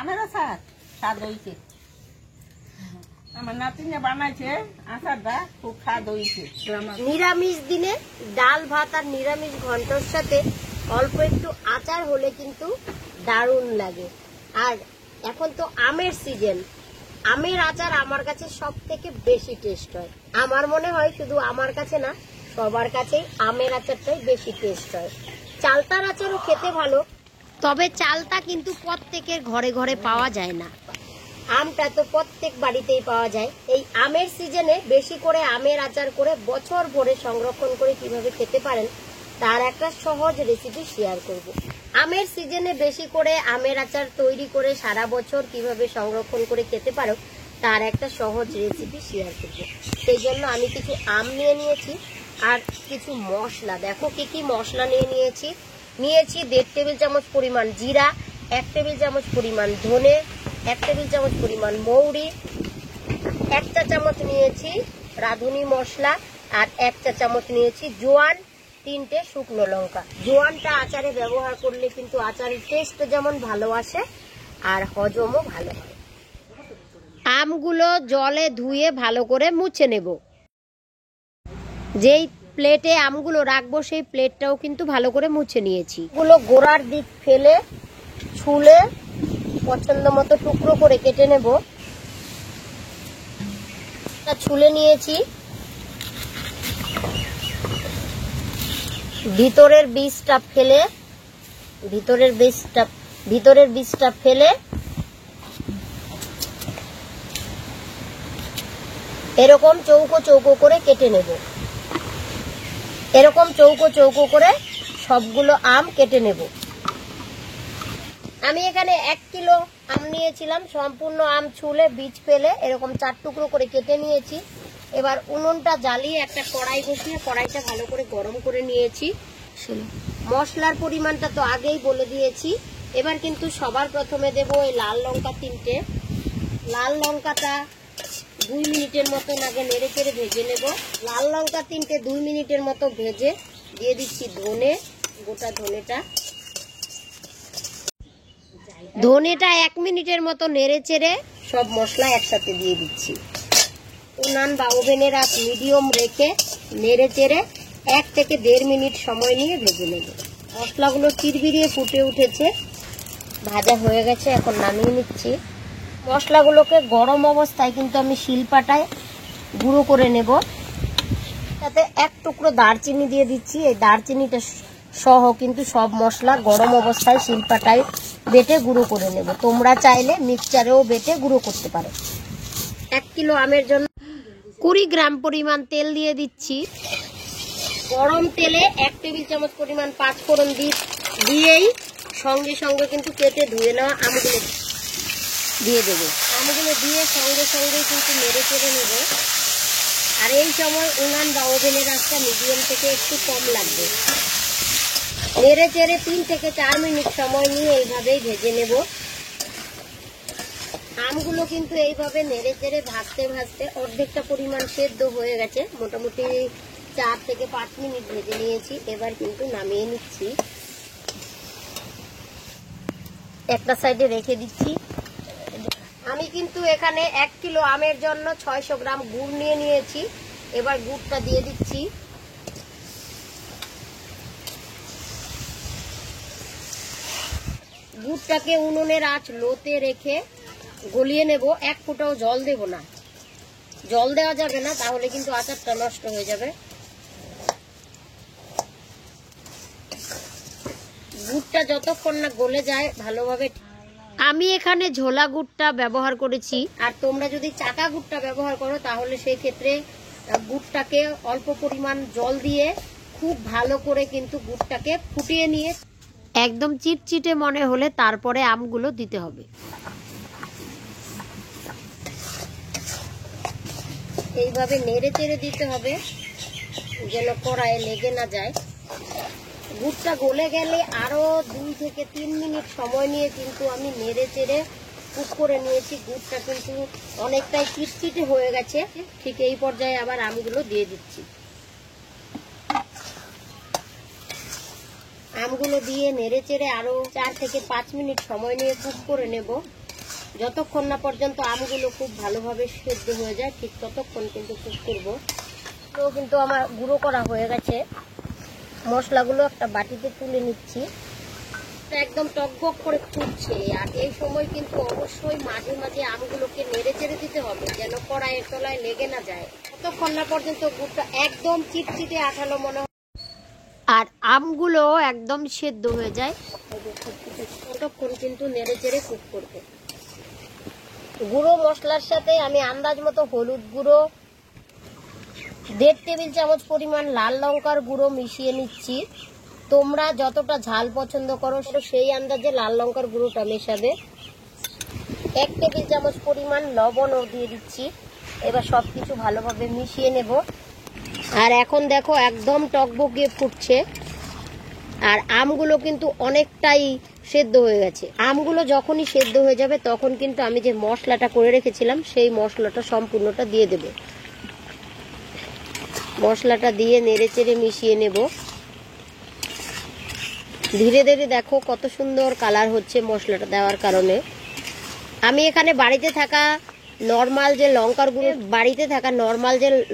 আমের আচার স্বাদ হয়েছে। আমার নাতিনে বানাইছে আচারটা, খুব স্বাদ হয়েছে। নিরামিষ দিনে ডাল ভাত আর নিরামিষ ঘন্টর সাথে অল্প একটু আচার হলে কিন্তু দারুণ লাগে। আর এখন তো আমের সিজন, আমের আচার আমার কাছে সব থেকে বেশি টেস্ট হয়। আমার মনে হয় শুধু আমার কাছে না, সবার কাছেই আমের আচারটাই বেশি টেস্ট হয়। চালতার আচারও খেতে ভালো, তবে চালতা কিন্তু প্রত্যেকের ঘরে ঘরে পাওয়া যায় না। আমটা তো প্রত্যেক বাড়িতেই পাওয়া যায়। এই আমের সিজনে বেশি করে আমের আচার করে বছর ভরে সংরক্ষণ করে কিভাবে খেতে পারেন তার একটা সহজ রেসিপি শেয়ার করব। আমের সিজনে বেশি করে আমের আচার তৈরি করে সারা বছর কিভাবে সংরক্ষণ করে খেতে পারো তার একটা সহজ রেসিপি শেয়ার করব। সেই জন্য আমি কিছু আম নিয়ে নিয়েছি আর কিছু মশলা। দেখো কি কি মশলা নিয়েছি। 1.5 টেবিল চামচ পরিমাণ জিরা, 1 টেবিল চামচ পরিমাণ ধনে, 1 টেবিল চামচ পরিমাণ মৌরি, 1 চা চামচ নিয়েছি রাঁধুনি মশলা, আর 1 চা চামচ নিয়েছি জোয়ান, 3টে শুকনো লঙ্কা। জোয়ানটা আচারে ব্যবহার করলে কিন্তু আচারের টেস্ট যেমন ভালো আসে আর হজমও ভালো হয়। আমগুলো জলে ধুয়ে ভালো করে মুছে নেব। যেই প্লেটে আমগুলো রাখবো সেই প্লেটটাও কিন্তু ভালো করে মুছে নিয়েছি। এগুলো গোড়ার দিক ফেলে ছুলে পছন্দ মতো টুকরো করে কেটে নেব। ছুলে নিয়েছি। ভিতরের বীজটা ফেলে এরকম চৌকো চৌকো করে কেটে নেব। এরকম চৌকো চৌকো করে সবগুলো আম কেটে নেব। আমি এখানে 1 কিলো আম নিয়েছিলাম। সম্পূর্ণ আম ছুলে বীজ ফেলে এরকম 4 টুকরো করে কেটে নিয়েছি। এবার উনুনটা জ্বালিয়ে একটা কড়াই বসিয়ে কড়াইটা ভালো করে গরম করে নিয়েছি। মশলার পরিমাণটা তো আগেই বলে দিয়েছি। এবার কিন্তু সবার প্রথমে দেব এই লাল লঙ্কা 3টে। লাল লঙ্কাটা 2 মিনিটের মতো আগে নেড়ে চেড়ে ভেজে নেব। লাল লঙ্কা 3টে 2 মিনিটের মতো ভেজে দিয়ে দিচ্ছি ধনে, গোটা ধনেটা 1 মিনিটের মতো নেড়ে চেড়ে সব মশলা একসাথে দিয়ে দিচ্ছি। উনান বা ওভেনের আঁচ মিডিয়াম রেখে নেড়ে চেড়ে 1 থেকে 1.5 মিনিট সময় নিয়ে ভেজে নেব। মশলাগুলো চিরবিরিয়ে ফুটে উঠেছে, ভাজা হয়ে গেছে। এখন নামিয়ে নিচ্ছি। মশলাগুলোকে গরম অবস্থায় কিন্তু আমি শিলপাটায় গুঁড়ো করে নেব। তাতে 1 টুকরো দারচিনি দিয়ে দিচ্ছি। এই দারচিনিটা সহ কিন্তু সব মশলা গরম অবস্থায় শিলপাটায় বেটে গুঁড়ো করে নেব। তোমরা চাইলে মিক্সচারেও বেটে গুঁড়ো করতে পারো। 1 কিলো আমের জন্য 20 গ্রাম পরিমাণ তেল দিয়ে দিচ্ছি। গরম তেলে 1 টেবিল চামচ পরিমাণ 5 ফোড়ন দিয়েই সঙ্গে সঙ্গে কিন্তু কেটে ধুয়ে নেওয়া আমগুলো দিয়ে দেবো। আমগুলো দিয়ে সঙ্গে সঙ্গে কিন্তু নেড়ে চেড়ে নেব। আর এই সময় উনান বা ওভেনের আঁচটা মিডিয়াম থেকে একটু কম লাগবে। নেড়ে চেড়ে 3 থেকে 4 মিনিট সময় নিয়ে এইভাবেই ভেজে নেব। আমগুলো কিন্তু এইভাবে নেড়ে চেড়ে ভাজতে ভাজতে অর্ধেকটা পরিমাণ সেদ্ধ হয়ে গেছে। মোটামুটি 4 থেকে 5 মিনিট ভেজে নিয়েছি। এবার কিন্তু নামিয়ে নিচ্ছি। একটা সাইডে রেখে দিচ্ছি। আমি কিন্তু এখানে 1 কিলো আমের জন্য 600 গ্রাম গুড় নিয়ে নিয়েছি। এবার গুড়টা দিয়ে দিচ্ছি। গুড়টাকে উনুনের আঁচ লোতে রেখে গলিয়ে নেব। 1 ফোঁটাও জল দেব না। জল দেওয়া যাবে না, তাহলে কিন্তু আচারটা নষ্ট হয়ে যাবে। গুড়টা যতক্ষণ না গলে যায় ভালোভাবে। আমি এখানে ঝোলা গুড়টা ব্যবহার করেছি। আর তোমরা যদি চাকা গুড়টা ব্যবহার করো তাহলে সেই ক্ষেত্রে গুড়টাকে অল্প পরিমাণ জল দিয়ে খুব ভালো করে কিন্তু গুড়টাকে ফুটিয়ে নিয়ে একদম চিটচিটে মনে হলে তারপরে আমগুলো দিতে হবে। এইভাবে নেড়ে চেড়ে দিতে হবে যেন কড়াইয়ে লেগে না যায়। গুড়টা গলে গেলে আরো 2 থেকে 3 মিনিট সময় নিয়ে কিন্তু আমি নেড়ে চেড়ে কুক করে নিয়েছি। গুড়টা কিন্তু অনেকটাই চিটচিটে হয়ে গেছে। ঠিক এই পর্যায়ে আবার আমগুলো দিয়ে দিচ্ছি। আমগুলো দিয়ে নেড়ে চেড়ে আরো 4 থেকে 5 মিনিট সময় নিয়ে কুক করে নেব। যতক্ষণ না পর্যন্ত আমগুলো খুব ভালোভাবে সেদ্ধ হয়ে যায় ঠিক ততক্ষণ কিন্তু কুক করবো। তো কিন্তু আমার গুঁড়ো করা হয়ে গেছে, মশলাগুলো একটা বাটিতে তুলে নিচ্ছি। একদম টকবক করে ফুটছে, আর এই সময় কিন্তু অবশ্যই মাঝে মাঝে আমগুলোকে নেড়ে চেড়ে দিতে হবে যেন কড়াইয়ের তলায় লেগে না যায়। ততক্ষণ না পর্যন্ত গুড়টা একদম চিটচিটে আঠালো মনে হয় আর আমগুলো একদম সেদ্ধ হয়ে যায়, ততক্ষণ কিন্তু নেড়ে চেড়ে কুক করবে। গুঁড়ো মশলার সাথে আমি আন্দাজ মতো হলুদ গুঁড়ো, 1.5 টেবিল চামচ পরিমাণ লাল লঙ্কার গুঁড়ো মিশিয়ে নিচ্ছি। তোমরা যতটা ঝাল পছন্দ করো সেই আন্দাজে লাল লঙ্কার গুঁড়োটা মেশাবে। 1 টেবিল চামচ পরিমাণ লবণও দিয়ে দিচ্ছি। এবার সবকিছু ভালোভাবে মিশিয়ে নেব। আর এখন দেখো একদম টকবকে ফুটছে, আর আমগুলো কিন্তু অনেকটাই সেদ্ধ হয়ে গেছে। আমগুলো যখনই সেদ্ধ হয়ে যাবে তখন কিন্তু আমি যে মশলাটা করে রেখেছিলাম সেই মশলাটা সম্পূর্ণটা দিয়ে দেব। মশলাটা দিয়ে নেড়ে চেড়ে মিশিয়ে নেব। ধীরে ধীরে দেখো কত সুন্দর কালার হচ্ছে মশলাটা দেওয়ার কারণে। আমি এখানে বাড়িতে থাকা নর্মাল যে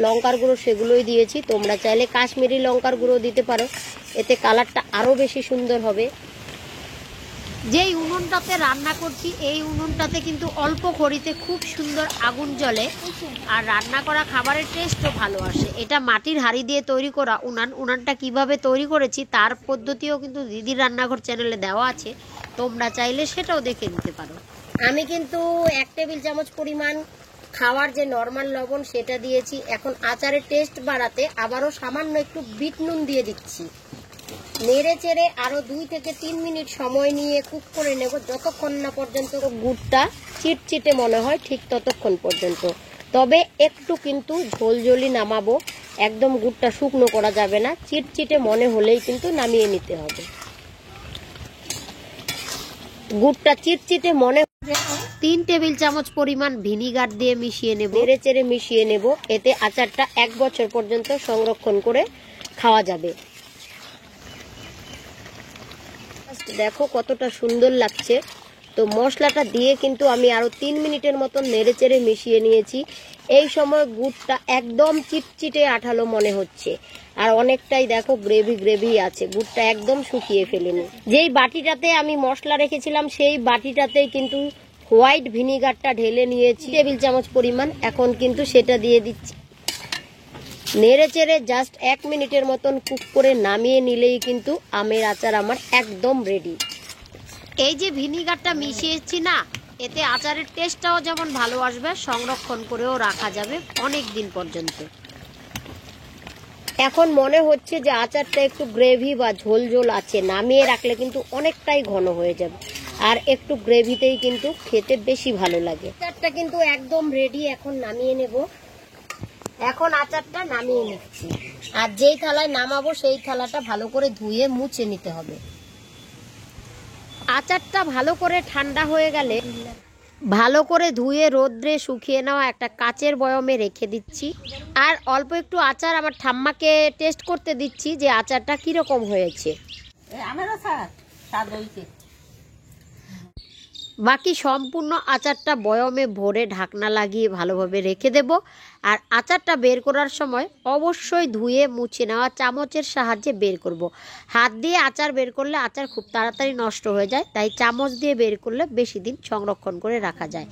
লঙ্কার গুঁড়ো সেগুলোই দিয়েছি। তোমরা চাইলে কাশ্মীরি লঙ্কার গুঁড়ো দিতে পারো, এতে কালারটা আরো বেশি সুন্দর হবে। যেই উনুনটাতে রান্না করছি এই উনুনটাতে কিন্তু অল্প খড়িতে খুব সুন্দর আগুন জ্বলে, আর রান্না করা খাবারের টেস্টও ভালো আসে। এটা মাটির হাঁড়ি দিয়ে তৈরি করা উনানটা কিভাবে তৈরি করেছি তার পদ্ধতিও কিন্তু দিদির রান্নাঘর চ্যানেলে দেওয়া আছে, তোমরা চাইলে সেটাও দেখে নিতে পারো। আমি কিন্তু 1 টেবিল চামচ পরিমাণ খাওয়ার যে নর্মাল লবণ সেটা দিয়েছি। এখন আচারের টেস্ট বাড়াতে আবারও সামান্য একটু বিট নুন দিয়ে দিচ্ছি। নেড়ে চেড়ে আরো 2 থেকে 3 মিনিট সময় নিয়ে কুক করে নেব, যতক্ষণ না পর্যন্ত গুড়টা চিটচিটে মনে হয় ঠিক ততক্ষণ পর্যন্ত। তবে একটু কিন্তু ঝোলঝোলি নামাবো, একদম গুড়টা শুকনো করা যাবে না, চিটচিটে মনে হলেই কিন্তু নামিয়ে নিতে হবে। গুড়টা চিটচিটে মনে 3 টেবিল চামচ পরিমাণ ভিনিগার দিয়ে মিশিয়ে নেব, নেড়ে চেড়ে মিশিয়ে নেব। এতে আচারটা 1 বছর পর্যন্ত সংরক্ষণ করে খাওয়া যাবে। দেখো কতটা সুন্দর লাগছে। তো মশলাটা দিয়ে কিন্তু আমি আরো 3 মিনিটের মতন নেড়ে চেড়ে মিশিয়ে নিয়েছি। এই সময় গুড়টা একদম চিটচিটে আঠালো মনে হচ্ছে, আর অনেকটাই দেখো গ্রেভি আছে, গুড়টা একদম শুকিয়ে ফেলেনি। যেই বাটিটাতে আমি মশলা রেখেছিলাম সেই বাটিটাতেই কিন্তু হোয়াইট ভিনিগারটা ঢেলে নিয়েছি 1 টেবিল চামচ পরিমাণ। এখন কিন্তু সেটা দিয়ে দিচ্ছি। নেড়ে চেড়ে জাস্ট 1 মিনিটের মতন কুক করে নামিয়ে নিলেই কিন্তু আমের আচার আমার একদম রেডি। এই যে ভিনিগারটা মিশিয়েছি না, এতে আচারের টেস্টটাও যেমন ভালো আসবে, সংরক্ষণ করেও রাখা যাবে অনেক দিন পর্যন্ত। এখন মনে হচ্ছে যে আচারটা একটু গ্রেভি বা ঝোল ঝোল আছে, নামিয়ে রাখলে কিন্তু অনেকটাই ঘন হয়ে যাবে, আর একটু গ্রেভিতেই কিন্তু খেতে বেশি ভালো লাগে। আচারটা কিন্তু একদম রেডি, এখন নামিয়ে নেব। এখন আচারটা নামিয়ে নিচ্ছি, আর যেই থালায় নামাবো সেই থালাটা ভালো করে ধুয়ে মুছে নিতে হবে। আচারটা ভালো করে ঠান্ডা হয়ে গেলে ভালো করে ধুয়ে রোদ্রে শুকিয়ে নেওয়া একটা কাচের বয়মে রেখে দিচ্ছি। আর অল্প একটু আচার আমার ঠাম্মাকে টেস্ট করতে দিচ্ছি যে আচারটা কিরকম হয়েছে। আমের আচার স্বাদ হয়েছে। বাকি সম্পূর্ণ আচারটা বয়মে ভরে ঢাকনা লাগিয়ে ভালোভাবে রেখে দেব। আর আচারটা বের করার সময় অবশ্যই ধুয়ে মুছে নেওয়া চামচের সাহায্যে বের করব। হাত দিয়ে আচার বের করলে আচার খুব তাড়াতাড়ি নষ্ট হয়ে যায়, তাই চামচ দিয়ে বের করলে বেশি দিন সংরক্ষণ করে রাখা যায়।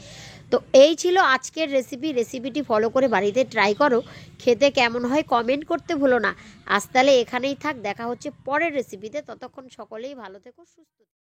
তো এই ছিল আজকের রেসিপিটি ফলো করে বাড়িতে ট্রাই করো, খেতে কেমন হয় কমেন্ট করতে ভুলো না। আজ তাহলে এখানেই থাক, দেখা হচ্ছে পরের রেসিপিতে। ততক্ষণ সকলেই ভালো থেকো, সুস্থ থেকো।